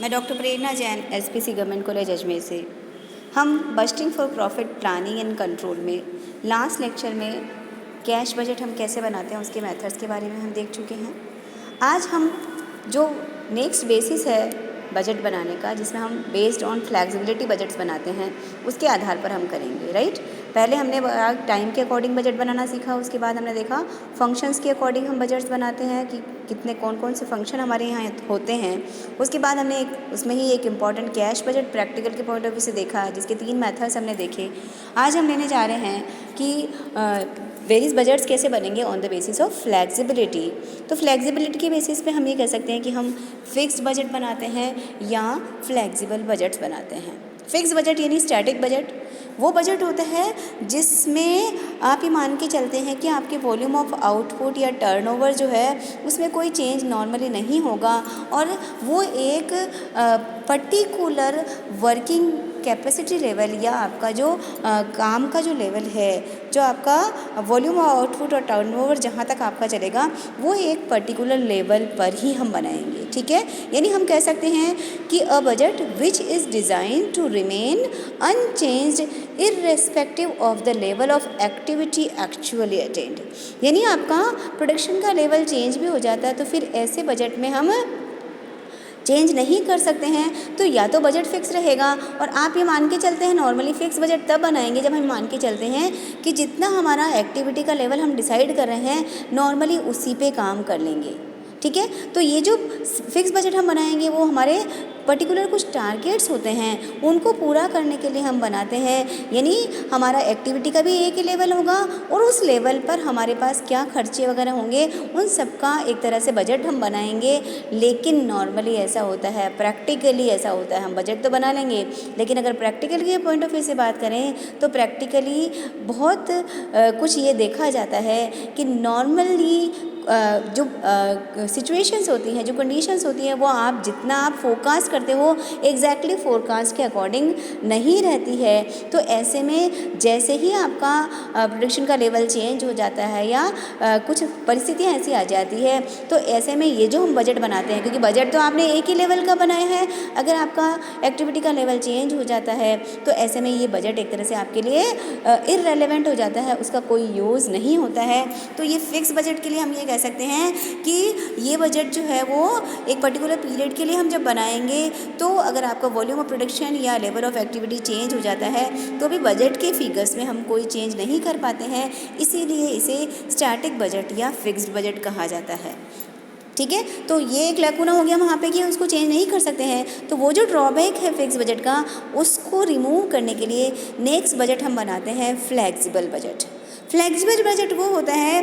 मैं doctor Prerna Jain SPC government college Ajmer से। हम budgeting for profit planning and control में लास्ट लेक्चर में कैश बजट हम कैसे बनाते हैं उसके मेथड्स के बारे में हम देख चुके हैं। आज हम जो नेक्स्ट बेसिस है बजट बनाने का, जिसमें हम बेस्ड ऑन फ्लेक्सिबिलिटी बजट्स बनाते हैं, उसके आधार पर हम करेंगे। राइट, पहले हमने टाइम के अकॉर्डिंग बजट बनाना सीखा, उसके बाद हमने देखा फंक्शंस के अकॉर्डिंग हम बजट्स बनाते हैं कि कितने कौन कौन से फंक्शन हमारे यहाँ होते हैं। उसके बाद हमने उसमें ही एक इम्पॉर्टेंट कैश बजट प्रैक्टिकल के पॉइंट ऑफ व्यू से देखा, जिसके 3 मेथड्स हमने देखे। आज हम लेने जा रहे हैं कि वेरियस बजट्स कैसे बनेंगे on the basis of flexibility. तो फ्लेक्सिबिलिटी के बेसिस पे हम ये कह सकते हैं कि हम फिक्स्ड बजट बनाते हैं या फ्लेक्सिबल बजट्स बनाते हैं। फिक्स्ड बजट यानी स्टैटिक बजट वो बजट होता है जिसमें आप ये मान के चलते हैं कि आपके वॉल्यूम ऑफ आउटपुट या टर्नओवर जो है उसमें कोई चेंज नॉर्मली नहीं होगा, और वो एक पर्टिकुलर वर्किंग कैपेसिटी लेवल या आपका जो काम का जो लेवल है, जो आपका वॉल्यूम ऑफ आउटपुट और टर्नओवर जहाँ तक आपका चलेगा, वो एक पर्टिकुलर लेवल पर ही हम बनाएंगे। ठीक है, यानी हम कह सकते हैं कि a budget which is designed to remain unchanged irrespective of the level of activity actually attained. यानी आपका प्रोडक्शन का लेवल चेंज भी हो जाता है, तो फिर ऐसे बजट में हम चेंज नहीं कर सकते हैं। तो या तो बजट फिक्स रहेगा, और आप ये मान के चलते हैं नॉर्मली फिक्स बजट तब बनाएंगे जब हम मान के चलते हैं कि जितना हमारा एक्टिविटी का लेवल हम डिसाइड कर रहे हैं नॉर्मली उसी पे काम कर लेंगे। ठीक है, तो ये जो फिक्स बजट हम बनाएंगे वो हमारे पर्टिकुलर कुछ टारगेट्स होते हैं, उनको पूरा करने के लिए हम बनाते हैं। यानी हमारा एक्टिविटी का भी एक ही लेवल होगा, और उस लेवल पर हमारे पास क्या खर्चे वगैरह होंगे उन सब का एक तरह से बजट हम बनाएंगे। लेकिन नॉर्मली ऐसा होता है, प्रैक्टिकली ऐसा होता है, हम बजट तो बना लेंगे, लेकिन अगर प्रैक्टिकल के पॉइंट ऑफ व्यू से बात करें तो प्रैक्टिकली बहुत कुछ ये देखा जाता है कि नॉर्मली जो सिचुएशंस होती हैं, जो कंडीशंस होती हैं, वो आप जितना आप फोरकास्ट करते हो एग्जैक्टली फोरकास्ट के अकॉर्डिंग नहीं रहती है। तो ऐसे में जैसे ही आपका प्रोडक्शन का लेवल चेंज हो जाता है या कुछ परिस्थितियाँ ऐसी आ जाती है, तो ऐसे में ये जो हम बजट बनाते हैं, क्योंकि बजट तो आपने एक ही लेवल का बनाया है, अगर आपका एक्टिविटी का लेवल चेंज हो जाता है तो ऐसे में ये बजट एक तरह से आपके लिए इररेलेवेंट हो जाता है, उसका कोई यूज़ नहीं होता है। तो ये फिक्स बजट के लिए हम ये कह सकते हैं कि ये बजट जो है वो एक पर्टिकुलर पीरियड के लिए हम जब बनाएंगे, तो अगर आपका वॉल्यूम ऑफ प्रोडक्शन या लेवल ऑफ एक्टिविटी चेंज हो जाता है तो भी बजट के फिगर्स में हम कोई चेंज नहीं कर पाते हैं, इसीलिए इसे स्टैटिक बजट या फिक्स्ड बजट कहा जाता है। ठीक है, तो ये एक लैकुना हो गया वहाँ पे कि उसको चेंज नहीं कर सकते हैं। तो वो जो ड्रॉबैक है फिक्स बजट का, उसको रिमूव करने के लिए नेक्स्ट बजट हम बनाते हैं फ्लेक्सिबल बजट। फ्लेक्सिबल बजट वो होता है,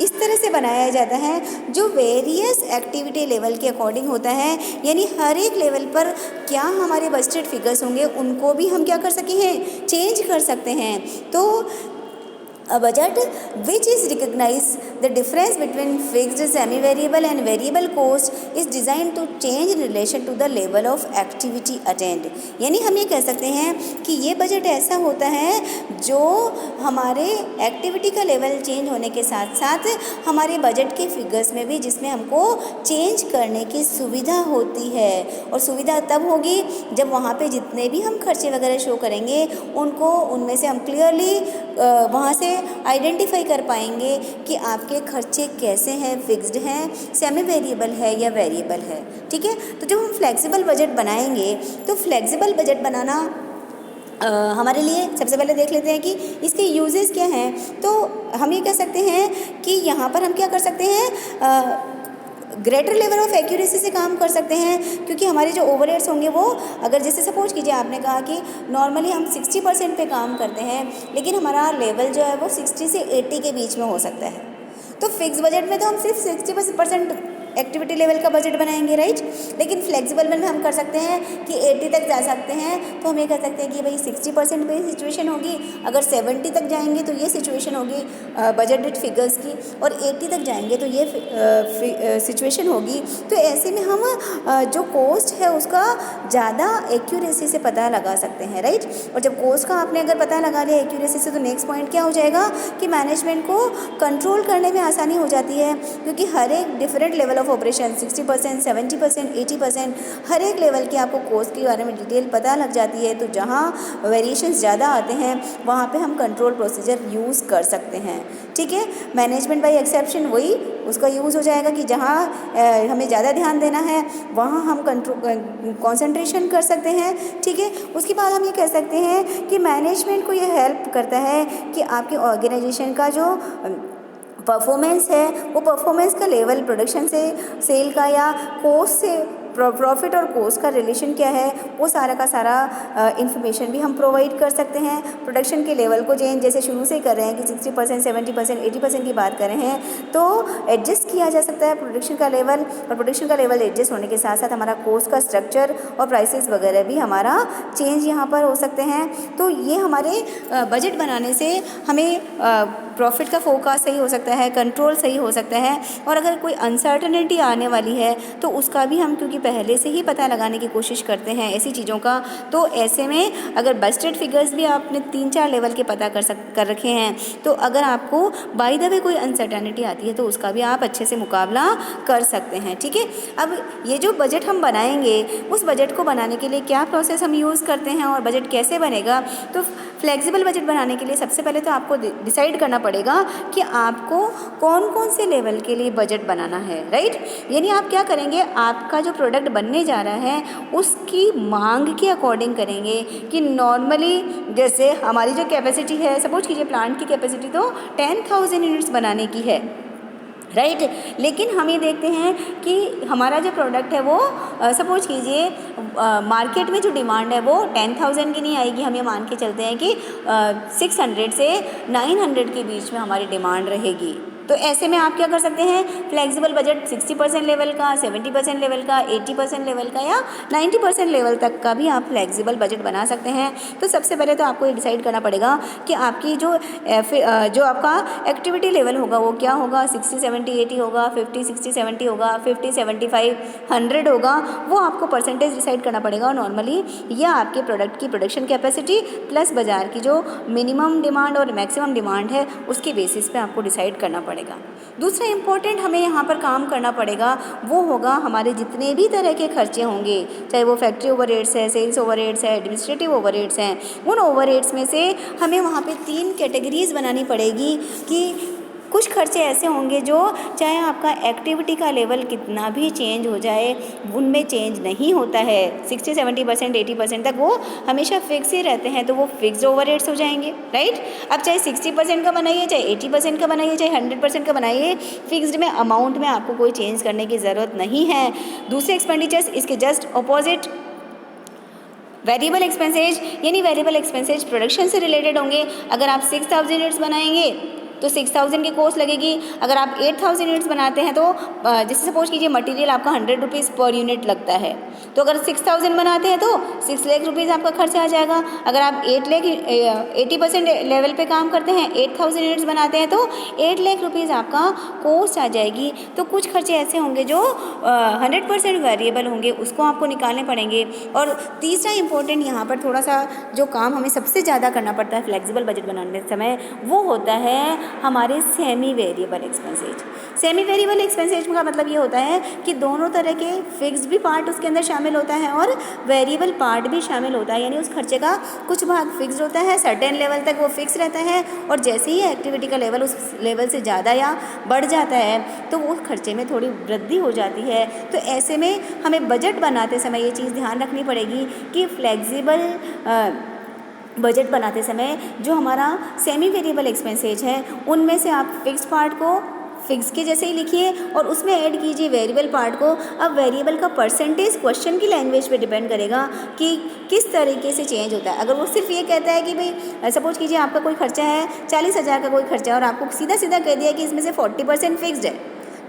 इस तरह से बनाया जाता है जो वेरियस एक्टिविटी लेवल के अकॉर्डिंग होता है, यानी हर एक लेवल पर क्या हमारे बजटेड फिगर्स होंगे उनको भी हम क्या कर सके हैं, चेंज कर सकते हैं। तो a budget which is recognize the difference between fixed semi variable and variable cost is designed to change in relation to the level of activity attained। यानी हम ये कह सकते हैं कि ये बजट ऐसा होता है जो हमारे एक्टिविटी का लेवल चेंज होने के साथ साथ हमारे बजट के फिगर्स में भी, जिसमें हमको चेंज करने की सुविधा होती है, और सुविधा तब होगी जब वहाँ पे जितने भी हम खर्चे वगैरह शो करेंगे उनको उनमें से हम क्लियरली वहाँ से आइडेंटिफाई कर पाएंगे कि आपके खर्चे कैसे हैं, फिक्स्ड हैं, सेमी वेरिएबल है या वेरिएबल है। ठीक है, तो जब हम फ्लेक्सिबल बजट बनाएंगे तो फ्लेक्सिबल बजट बनाना हमारे लिए सबसे पहले देख लेते हैं कि इसके यूजेस क्या हैं। तो हम ये कह सकते हैं कि यहाँ पर हम क्या कर सकते हैं, ग्रेटर लेवल ऑफ एक्यूरेसी से काम कर सकते हैं, क्योंकि हमारे जो ओवरहेड्स होंगे वो, अगर जैसे सपोज कीजिए आपने कहा कि नॉर्मली हम 60% पे काम करते हैं, लेकिन हमारा लेवल जो है वो 60 से 80 के बीच में हो सकता है, तो फिक्स बजट में तो हम सिर्फ 60% एक्टिविटी लेवल का बजट बनाएंगे। राइट, लेकिन फ्लेक्सिबल में हम कर सकते हैं कि 80 तक जा सकते हैं। तो हम ये कह सकते हैं कि भाई 60% पे सिचुएशन होगी, अगर 70 तक जाएंगे तो ये सिचुएशन होगी बजटेड फिगर्स की, और 80 तक जाएंगे तो ये सिचुएशन होगी। तो ऐसे में हम जो कॉस्ट है उसका ज़्यादा एक्यूरेसी से पता लगा सकते हैं। राइट, और जब कॉस्ट का आपने अगर पता लगा लिया एक्यूरेसी से, तो नेक्स्ट पॉइंट क्या हो जाएगा कि मैनेजमेंट को कंट्रोल करने में आसानी हो जाती है, क्योंकि हर एक डिफरेंट लेवल ऑफ ऑपरेशन 60%, 70%, 80%, हर एक लेवल के आपको कोर्स के बारे में डिटेल पता लग जाती है। तो जहाँ वेरिएशंस ज़्यादा आते हैं वहाँ पे हम कंट्रोल प्रोसीजर यूज़ कर सकते हैं। ठीक है, मैनेजमेंट बाय एक्सेप्शन वही उसका यूज़ हो जाएगा कि जहाँ हमें ज़्यादा ध्यान देना है वहाँ हम कंसंट्रेशन कर सकते हैं। ठीक है, उसके बाद हम ये कह सकते हैं कि मैनेजमेंट को ये हेल्प करता है कि आपके ऑर्गेनाइजेशन का जो परफॉर्मेंस है वो परफॉर्मेंस का लेवल प्रोडक्शन से सेल का या कॉस्ट से प्रॉफिट और कॉस्ट का रिलेशन क्या है वो सारा का सारा इन्फॉर्मेशन भी हम प्रोवाइड कर सकते हैं। प्रोडक्शन के लेवल को चेंज जैसे शुरू से कर रहे हैं कि 60%, 70%, 80% की बात कर रहे हैं तो एडजस्ट किया जा सकता है प्रोडक्शन का लेवल, और प्रोडक्शन का लेवल एडजस्ट होने के साथ साथ हमारा कॉस्ट का स्ट्रक्चर और प्राइसेस वगैरह भी हमारा चेंज यहाँ पर हो सकते हैं। तो ये हमारे बजट बनाने से हमें प्रॉफिट का फोरकास्ट सही हो सकता है, कंट्रोल सही हो सकता है, और अगर कोई अनसर्टनिटी आने वाली है तो उसका भी हम क्योंकि पहले से ही पता लगाने की कोशिश करते हैं ऐसी चीज़ों का, तो ऐसे में अगर बजटेड फिगर्स भी आपने 3-4 लेवल के पता कर रखे हैं तो अगर आपको बाय द वे कोई अनसर्टनिटी आती है तो उसका भी आप अच्छे से मुकाबला कर सकते हैं। ठीक है, अब ये जो बजट हम बनाएंगे उस बजट को बनाने के लिए क्या प्रोसेस हम यूज़ करते हैं और बजट कैसे बनेगा, तो फ्लेक्सिबल बजट बनाने के लिए सबसे पहले तो आपको डिसाइड करना पड़ेगा कि आपको कौन कौन से लेवल के लिए बजट बनाना है। राइट, यानी आप क्या करेंगे, आपका जो प्रोडक्ट बनने जा रहा है उसकी मांग के अकॉर्डिंग करेंगे कि नॉर्मली जैसे हमारी जो कैपेसिटी है, सपोज कीजिए प्लांट की कैपेसिटी तो 10,000 यूनिट्स बनाने की है। राइट, लेकिन हम ये देखते हैं कि हमारा जो प्रोडक्ट है वो सपोज कीजिए मार्केट में जो डिमांड है वो 10,000 की नहीं आएगी, हम ये मान के चलते हैं कि 600 से 900 के बीच में हमारी डिमांड रहेगी। तो ऐसे में आप क्या कर सकते हैं, फ्लेक्सिबल बजट 60% लेवल का, 70% लेवल का, 80% लेवल का या 90% लेवल तक का भी आप फ्लेक्सिबल बजट बना सकते हैं। तो सबसे पहले तो आपको ये डिसाइड करना पड़ेगा कि आपकी जो आपका एक्टिविटी लेवल होगा वो क्या होगा, 60, 70, 80 होगा, 50, 60, 70 होगा, 50, 75, 100 होगा, वो आपको परसेंटेज डिसाइड करना पड़ेगा। और नॉर्मली यह आपके प्रोडक्ट की प्रोडक्शन कैपेसिटी प्लस बाज़ार की जो मिनिमम डिमांड और मैक्सिमम डिमांड है उसके बेसिस पे आपको डिसाइड करना पड़ेगा। दूसरा इम्पोर्टेंट हमें यहाँ पर काम करना पड़ेगा वो होगा हमारे जितने भी तरह के खर्चे होंगे, चाहे वो फैक्ट्री ओवरहेड्स है, सेल्स ओवरहेड्स है, एडमिनिस्ट्रेटिव ओवरहेड्स हैं, उन ओवरहेड्स में से हमें वहाँ पे 3 कैटेगरीज बनानी पड़ेगी कि कुछ खर्चे ऐसे होंगे जो चाहे आपका एक्टिविटी का लेवल कितना भी चेंज हो जाए उनमें चेंज नहीं होता है, 60, 70%, 80% तक वो हमेशा फिक्स ही रहते हैं, तो वो फिक्स्ड ओवरहेड्स हो जाएंगे। राइट, अब चाहे 60% का बनाइए, चाहे 80% का बनाइए, चाहे 100% का बनाइए, फिक्स्ड में अमाउंट में आपको कोई चेंज करने की ज़रूरत नहीं है। दूसरे एक्सपेंडिचर्स इसके जस्ट अपोजिट वेरिएबल एक्सपेंसेज, यानी वेरिएबल एक्सपेंसेज प्रोडक्शन से रिलेटेड होंगे। अगर आप 6,000 यूनिट्स बनाएंगे तो 6,000 की कॉस्ट लगेगी। अगर आप 8,000 यूनिट्स बनाते हैं तो जैसे सपोज कीजिए मटेरियल आपका 100 रुपीज़ पर यूनिट लगता है, तो अगर 6,000 बनाते हैं तो 6 लाख रुपीज़ आपका खर्चा आ जाएगा। अगर आप 80% लेवल पे काम करते हैं, 8,000 यूनिट्स बनाते हैं तो 8 लाख रुपीज़ आपका कॉस्ट आ जाएगी। तो कुछ खर्चे ऐसे होंगे जो 100% वेरिएबल होंगे, उसको आपको निकालने पड़ेंगे। और तीसरा इम्पोर्टेंट यहाँ पर थोड़ा सा जो काम हमें सबसे ज़्यादा करना पड़ता है फ्लेक्सिबल बजट बनाने समय वो होता है हमारे semi variable expenses. Semi variable expenses का मतलब ये होता है कि दोनों तरह के फिक्स्ड भी पार्ट उसके अंदर शामिल होता है और वेरिएबल पार्ट भी शामिल होता है, यानी उस खर्चे का कुछ भाग फिक्स्ड होता है, सर्टेन लेवल तक वो फिक्स रहता है, और जैसे ही एक्टिविटी का लेवल उस लेवल से ज़्यादा या बढ़ जाता है तो वो खर्चे में थोड़ी वृद्धि हो जाती है। तो ऐसे में हमें बजट बनाते समय ये चीज़ ध्यान रखनी पड़ेगी कि फ्लेक्सिबल बजट बनाते समय जो हमारा सेमी वेरिएबल एक्सपेंसेज है उनमें से आप फिक्स्ड पार्ट को फिक्स के जैसे ही लिखिए और उसमें ऐड कीजिए वेरिएबल पार्ट को। अब वेरिएबल का परसेंटेज क्वेश्चन की लैंग्वेज पे डिपेंड करेगा कि किस तरीके से चेंज होता है। अगर वो सिर्फ ये कहता है कि भाई सपोज कीजिए आपका कोई खर्चा है 40,000 का कोई खर्चा है और आपको सीधा सीधा कह दिया कि इसमें से 40% फिक्स्ड है,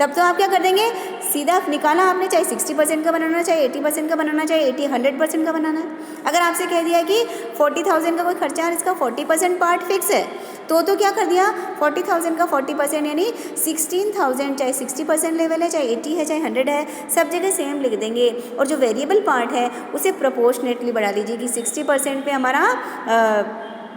तब तो आप क्या कर देंगे, सीधा निकाला आपने, चाहे 60% का बनाना, चाहे 80% का बनाना, चाहे 100% का बनाना है। अगर आपसे कह दिया कि 40,000 का कोई खर्चा है इसका 40% पार्ट फिक्स है, तो क्या कर दिया, 40,000 का 40% यानी 16,000, चाहे 60% लेवल है, चाहे 80 है, चाहे 100 है, सब जगह सेम लिख देंगे। और जो वेरिएबल पार्ट है उसे प्रोपोर्शनेटली बढ़ा लीजिए कि 60% पे हमारा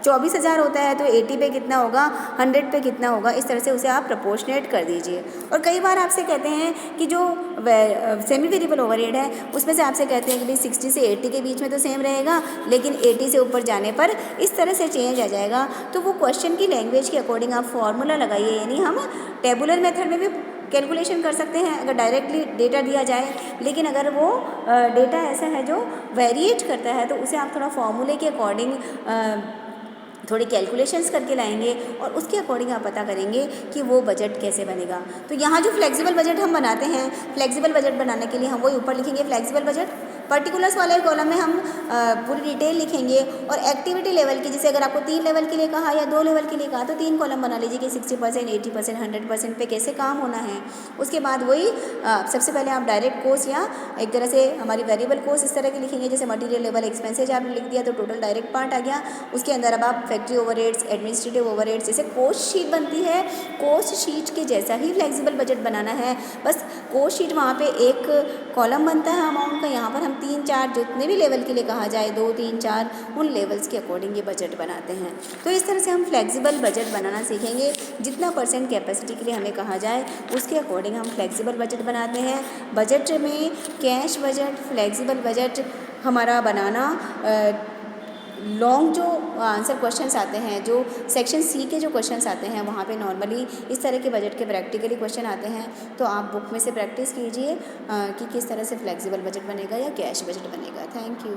24,000 होता है तो 80 पे कितना होगा, 100 पे कितना होगा, इस तरह से उसे आप प्रपोर्शनेट कर दीजिए। और कई बार आपसे कहते हैं कि जो सेमी वेरिएबल ओवरहेड है उसमें से आपसे कहते हैं कि भाई 60 से 80 के बीच में तो सेम रहेगा, लेकिन 80 से ऊपर जाने पर इस तरह से चेंज आ जाएगा। तो वो क्वेश्चन की लैंग्वेज के अकॉर्डिंग आप फॉर्मूला लगाइए, यानी हम टेबुलर मेथड में भी कैलकुलेशन कर सकते हैं अगर डायरेक्टली डेटा दिया जाए, लेकिन अगर वो डेटा ऐसा है जो वेरिएट करता है तो उसे आप थोड़ा फॉर्मूले के अकॉर्डिंग थोड़ी कैलकुलेशंस करके लाएंगे और उसके अकॉर्डिंग आप पता करेंगे कि वो बजट कैसे बनेगा। तो यहाँ जो फ्लेक्सिबल बजट हम बनाते हैं, फ्लेक्सिबल बजट बनाने के लिए हम वही ऊपर लिखेंगे फ्लेक्सिबल बजट, पर्टिकुलर्स वाले कॉलम में हम पूरी डिटेल लिखेंगे और एक्टिविटी लेवल की, जैसे अगर आपको 3 लेवल के लिए कहा या 2 लेवल के लिए कहा तो 3 कॉलम बना लीजिए कि 60%, 80%, 100% पे कैसे काम होना है। उसके बाद वही सबसे पहले आप डायरेक्ट कॉस्ट या एक तरह से हमारी वेरिएबल कॉस्ट इस तरह की लिखेंगे, जैसे मटीरियल लेवल एक्सपेंसेज आपने लिख दिया तो टोटल डायरेक्ट पार्ट आ गया। उसके अंदर अब आप फैक्ट्री ओवरहेड्स, एडमिनिस्ट्रेटिव ओवरहेड्स, जैसे कॉस्ट शीट बनती है, कॉस्ट शीट के जैसा ही फ्लेक्सिबल बजट बनाना है। बस कॉस्ट शीट वहाँ पे एक कॉलम बनता है अमाउंट का, यहाँ पर हम 3-4 जितने भी लेवल के लिए कहा जाए 2, 3, 4 उन लेवल्स के अकॉर्डिंग ये बजट बनाते हैं। तो इस तरह से हम फ्लेक्सिबल बजट बनाना सीखेंगे। जितना % कैपेसिटी के लिए हमें कहा जाए उसके अकॉर्डिंग हम फ्लेक्सिबल बजट बनाते हैं। बजट में कैश बजट, फ्लेक्सिबल बजट हमारा बनाना लॉन्ग जो आंसर क्वेश्चंस आते हैं, जो सेक्शन सी के जो क्वेश्चंस आते हैं वहाँ पे नॉर्मली इस तरह के बजट के प्रैक्टिकली क्वेश्चन आते हैं। तो आप बुक में से प्रैक्टिस कीजिए कि किस तरह से फ्लेक्सिबल बजट बनेगा या कैश बजट बनेगा। Thank you.